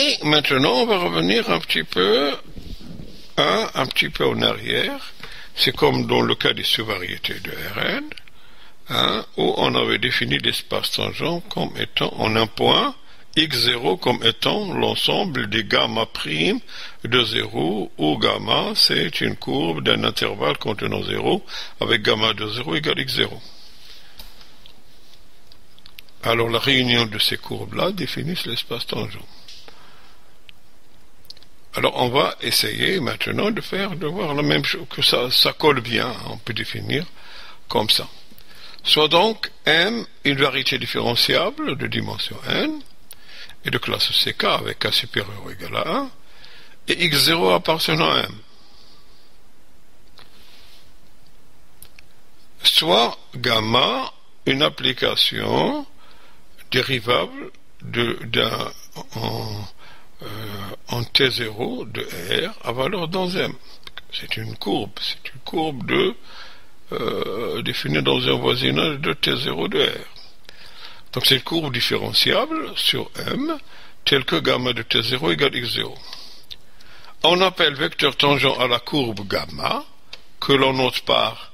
Et maintenant, on va revenir un petit peu en arrière. C'est comme dans le cas des sous-variétés de Rn, où on avait défini l'espace tangent comme étant en un point, x0 comme étant l'ensemble des gamma prime de 0, où gamma c'est une courbe d'un intervalle contenant 0, avec gamma de 0 égale x0. Alors la réunion de ces courbes-là définissent l'espace tangent. Alors on va essayer maintenant de voir la même chose, que ça colle bien, on peut définir comme ça. Soit donc M une variété différenciable de dimension n, et de classe CK avec K supérieur ou égal à 1, et x0 appartenant à M. Soit gamma une application dérivable en T0 de R à valeur dans M. C'est une courbe définie dans un voisinage de T0 de R. Donc c'est une courbe différenciable sur M, telle que gamma de T0 égale x0. On appelle vecteur tangent à la courbe gamma, que l'on note par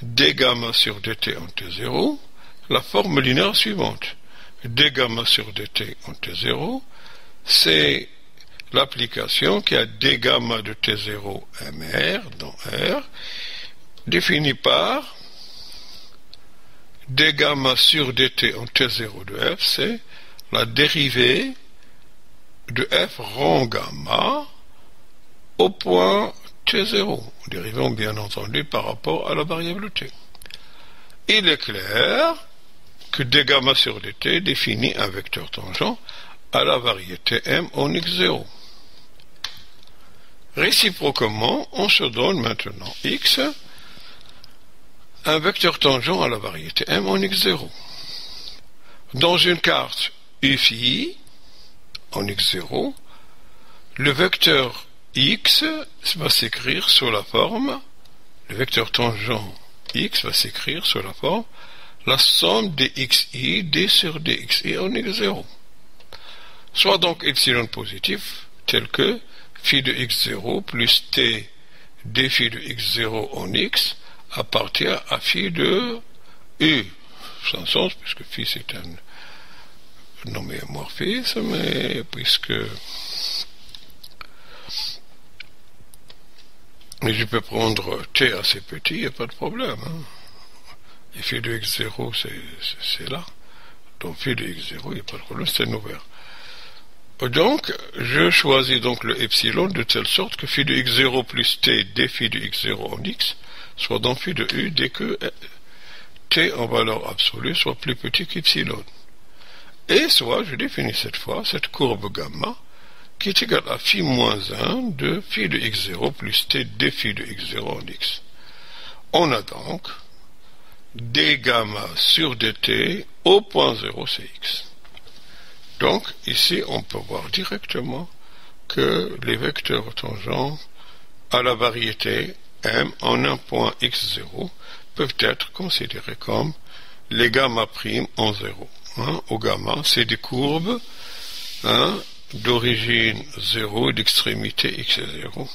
d gamma sur dt en T0, la forme linéaire suivante. D gamma sur dt en T0, c'est l'application qui a d gamma de T0 mr dans R, définie par d gamma sur dt en T0 de f, c'est la dérivée de f rang gamma au point T0, dérivant bien entendu par rapport à la variable t. Il est clair que d gamma sur dt définit un vecteur tangent à la variété m en x0. Réciproquement, on se donne maintenant x, un vecteur tangent à la variété m en x0. Dans une carte UFI en x0, le vecteur x va s'écrire sous la forme, le vecteur tangent x va s'écrire sous la forme, la somme des xi, d sur dxi en x0. Soit donc epsilon positif, tel que phi de x0 plus t d phi de x0 en x appartient à phi de u, sans sens, puisque phi c'est un homéomorphisme, mais puisque je peux prendre t assez petit, il n'y a pas de problème. Et phi de x0 c'est là, donc phi de x0, il n'y a pas de problème, c'est ouvert. Donc, je choisis donc le epsilon de telle sorte que phi de x0 plus t d phi de x0 en x soit dans phi de u dès que t en valeur absolue soit plus petit qu'epsilon. Et soit, je définis cette fois cette courbe gamma qui est égale à phi moins 1 de phi de x0 plus t d phi de x0 en x. On a donc d gamma sur dt au point 0 c'est x. Donc, ici, on peut voir directement que les vecteurs tangents à la variété m en un point x0 peuvent être considérés comme les gamma primes en 0. Au gamma, c'est des courbes d'origine 0 et d'extrémité x0.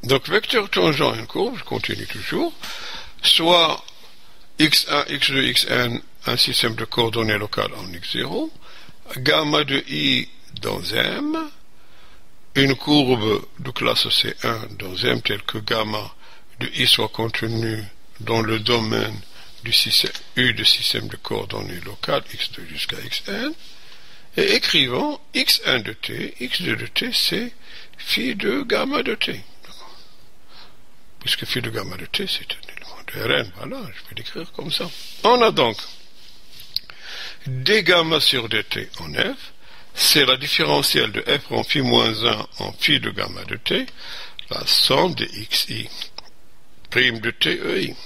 Donc, vecteur tangent à une courbe, je continue toujours, soit x1, x2, xn, un système de coordonnées locales en x0, gamma de i dans m, une courbe de classe C1 dans m telle que gamma de i soit contenue dans le domaine du système U de système de coordonnées locales x2 jusqu'à xn, et écrivant x1 de t, x2 de t, c'est phi de gamma de t. Puisque phi de gamma de t, c'est un élément de Rn, voilà, je vais l'écrire comme ça. On a donc d gamma sur dt en f, c'est la différentielle de f en phi moins 1 en phi de gamma de t, la somme de xi, prime de t ei.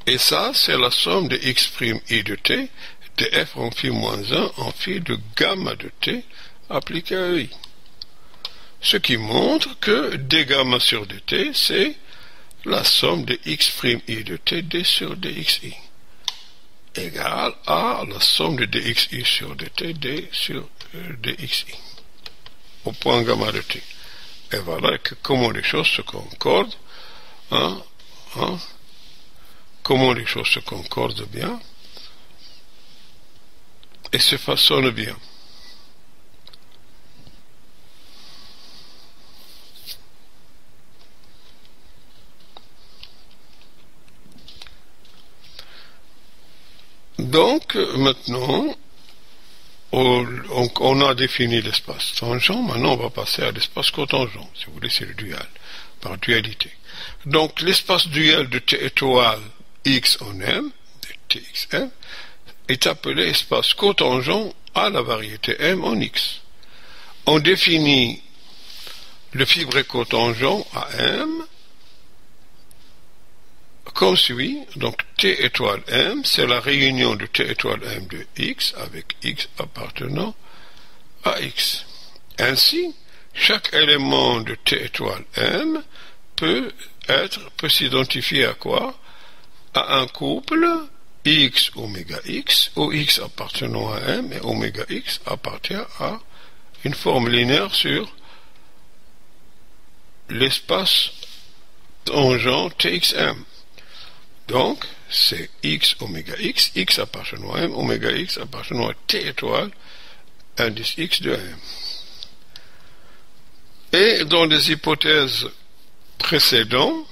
Et ça, c'est la somme de x' i de t, df en phi moins 1 en phi de gamma de t appliqué à i. Ce qui montre que d gamma sur dt, c'est la somme de x' i de t d sur dxi égale à la somme de dxi sur dt d sur dxi au point gamma de t. Et voilà comment les choses se concordent, comment les choses se concordent bien et se façonnent bien. Donc, maintenant, on a défini l'espace tangent, maintenant on va passer à l'espace cotangent, si vous voulez, c'est le dual, par dualité. Donc, l'espace dual de T étoile X en M, de TXM, est appelé espace cotangent à la variété M en X. On définit le fibré cotangent à M comme suit, donc T étoile M, c'est la réunion de T étoile M de X avec X appartenant à X. Ainsi, chaque élément de T étoile M peut s'identifier à quoi? À un couple X oméga X, où X appartenant à M et oméga X appartient à une forme linéaire sur l'espace tangent TXM. Donc, c'est X oméga X appartenant à M, oméga X appartenant à T étoile, indice X de M. Et dans les hypothèses précédentes,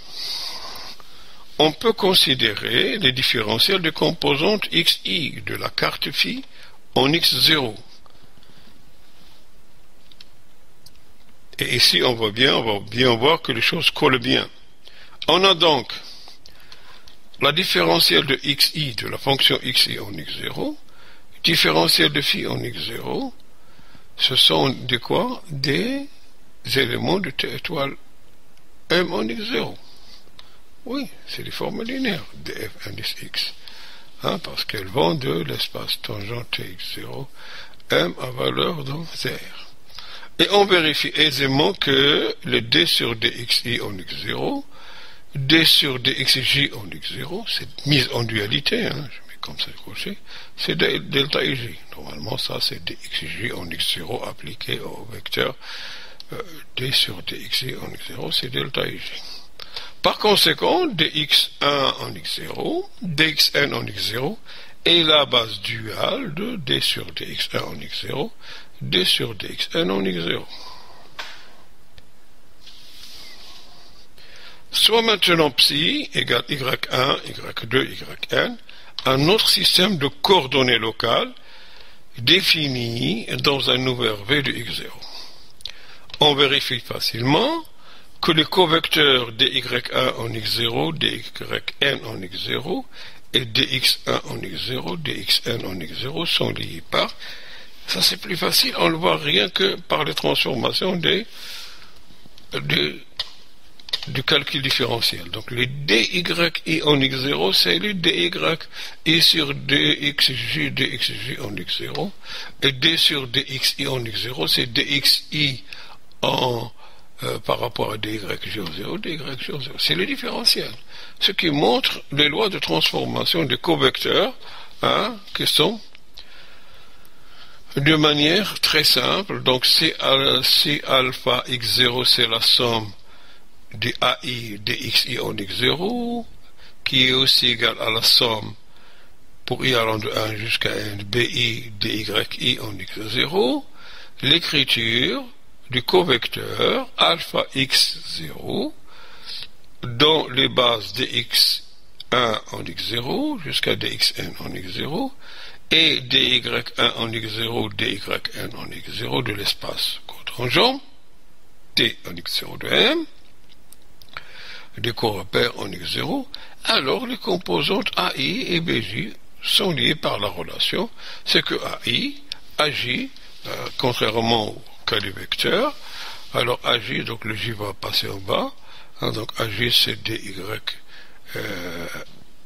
on peut considérer les différentiels de composantes XI de la carte phi en X0. Et ici, on va bien voir que les choses collent bien. On a donc la différentielle de xi de la fonction xi en x0, différentielle de phi en x0, ce sont des quoi? Des éléments de T étoile M en x0. Oui, c'est des formes linéaires, df indice x, parce qu'elles vont de l'espace tangent tx0, M à valeur donc 0. Et on vérifie aisément que le d sur dxi en x0, d sur dxj en x0, c'est mise en dualité, je mets comme ça coché, c'est delta ij. Normalement, ça c'est dxj en x0 appliqué au vecteur d sur dxi en x0, c'est delta ij. Par conséquent, dx1 en x0, dxn en x0 est la base duale de d sur dx1 en x0, d sur dxn en x0. Soit maintenant psi égale y1, y2, yn, un autre système de coordonnées locales défini dans un ouvert V de x0. On vérifie facilement que les covecteurs dy1 en x0, dyn en x0 et dx1 en x0, dxn en x0 sont liés par. Ça c'est plus facile, on le voit rien que par les transformations du calcul différentiel. Donc les dyi en x0, c'est les dy i sur dxj en x0, et d sur dxi en x0, c'est dxi par rapport à dy en 0, dy en 0. C'est le différentiel. Ce qui montre les lois de transformation des covecteurs, qui sont de manière très simple. Donc C alpha x0, c'est la somme de AI dxi en x0, qui est aussi égale à la somme pour i allant de 1 jusqu'à n bi dy en x0, l'écriture du covecteur alpha x0 dans les bases dx1 en x0 jusqu'à dxn en x0 et dy1 en x0, dyn en x0 de l'espace cotangent t en x0 de m, des corepères en x0, alors les composantes AI et BJ sont liées par la relation, c'est que AI agit, contrairement au cas du vecteur, alors agit, donc le J va passer en bas, donc agit c'est dy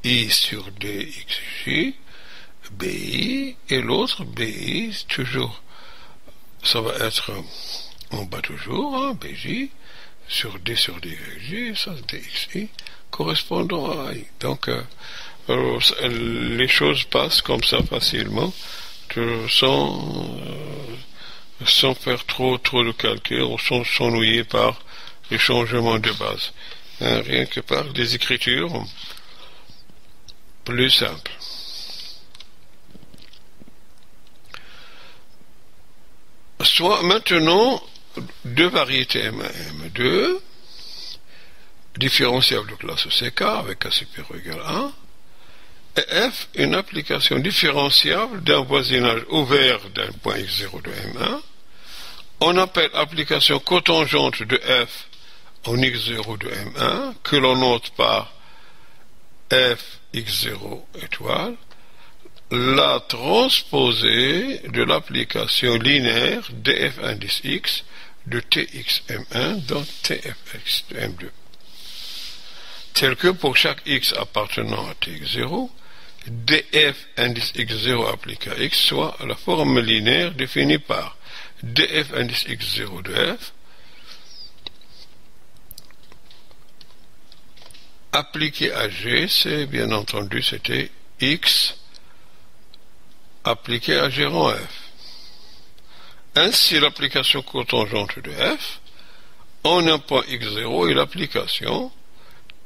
I sur dxj, BI, et l'autre BI, toujours, ça va être en bas toujours, hein, BJ, sur D sur DXJ, ça DXI, correspondant à I. Donc, les choses passent comme ça facilement, sans faire trop de calculs, ou sans s'ennuyer par les changements de base. Hein, rien que par des écritures plus simples. Soit maintenant deux variétés M1 et M2, différenciables de classe CK avec K supérieur ou égal à 1, et F, une application différenciable d'un voisinage ouvert d'un point X0 de M1. On appelle application cotangente de F en X0 de M1, que l'on note par F X0 étoile, la transposée de l'application linéaire df indice X de Tx M1 dans Tfx de M2. Tel que pour chaque X appartenant à Tx0, df indice X0 appliqué à X soit la forme linéaire définie par df indice X0 de F appliqué à G, c'est bien entendu, c'était X appliqué à G rang F. Ainsi, l'application cotangente de F en un point X0 est l'application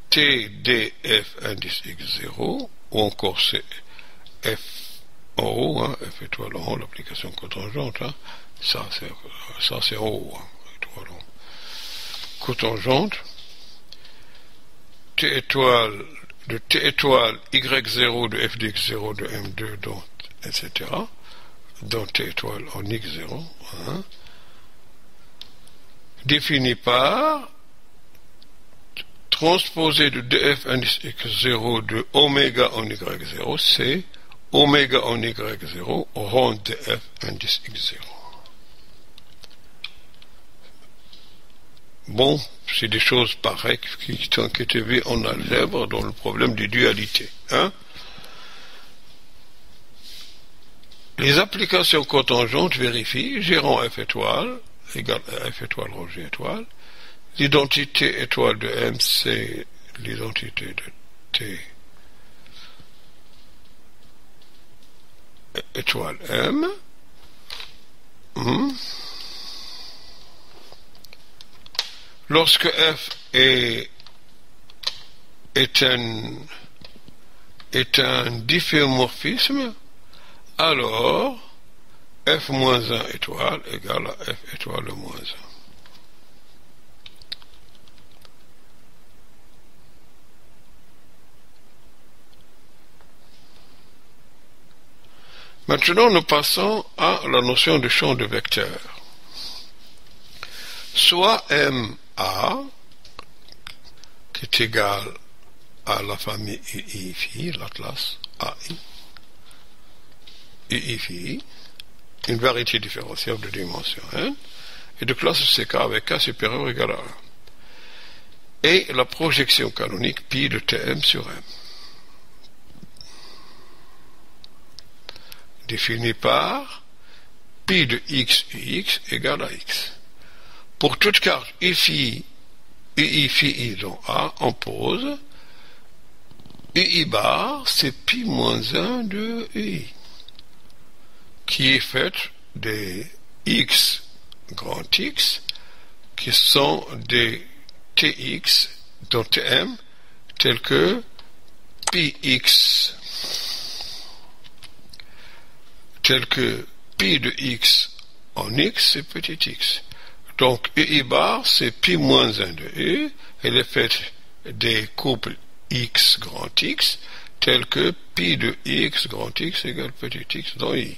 TDF indice X0, ou encore c'est F en haut, hein, F étoile en haut, l'application cotangente, hein, ça c'est en haut, hein, étoile en haut. Cotangente, T étoile de T étoile Y0 de F de X0 de M2, donc, etc., dans T étoile en X0, hein, défini par transposé de df indice X0 de oméga en Y0, c'est oméga en Y0 rond df indice X0. Bon, c'est des choses pareilles qui étaient vues en algèbre dans le problème de dualité. Hein? Les applications cotangentes vérifient G rang F étoile égale à F étoile rang G étoile. L'identité étoile de M, c'est l'identité de T étoile M. Lorsque F est un difféomorphisme, alors F-1 étoile égale à F étoile moins 1. Maintenant, nous passons à la notion de champ de vecteur. Soit MA, qui est égal à la famille UI-Phi, l'atlas AI, UI-Phi, une variété différentielle de dimension n, et de classe CK avec K supérieur ou égal à 1. Et la projection canonique pi de Tm sur M. Définie par pi de x ux égale à x. Pour toute carte UI phi I dont A, on pose UI bar, c'est pi moins 1 de UI, qui est faite des x grand X, qui sont des Tx dans Tm, tels que pi x, tel que pi de x en x, c'est petit x. Donc, UI bar, c'est pi moins 1 de U, elle est faite des couples x grand X, tels que pi de x grand X égale petit x dans I.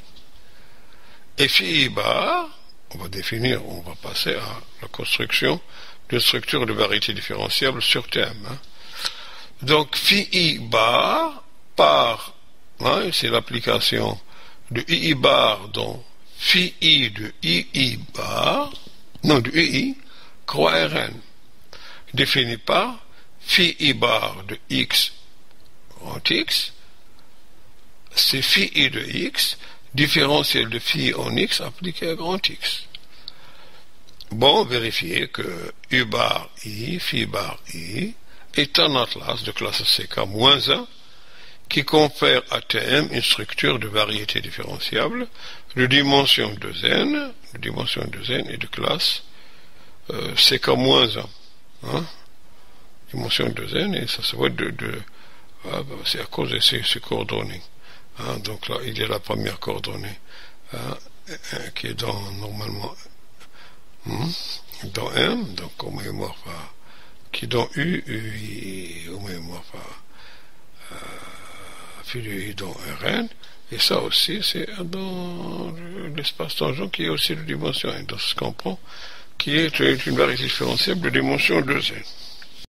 Et phi bar, on va passer à la construction d'une structure de variété différentiable sur thème. Hein. Donc, phi I bar par, hein, c'est l'application de UI bar dans phi I de UI bar, non, de UI, croix Rn, défini par phi I bar de x grand X, c'est phi i de x, différentiel de phi en x appliqué à grand X. Bon, vérifiez que U bar I, phi bar I, est un atlas de classe CK-1 qui confère à Tm une structure de variété différenciable de dimension 2n, et de classe CK-1. Hein? Dimension 2n, et ça se voit c'est à cause de ces coordonnées. Hein? Donc là, il y a la première coordonnée qui est normalement dans M, donc homéomorphe qui est dans U homéomorphe phi de I dans Rn, et ça aussi c'est dans l'espace tangent qui est aussi de dimension 1, donc ce qu'on prend qui est une variété différentielle de dimension 2n.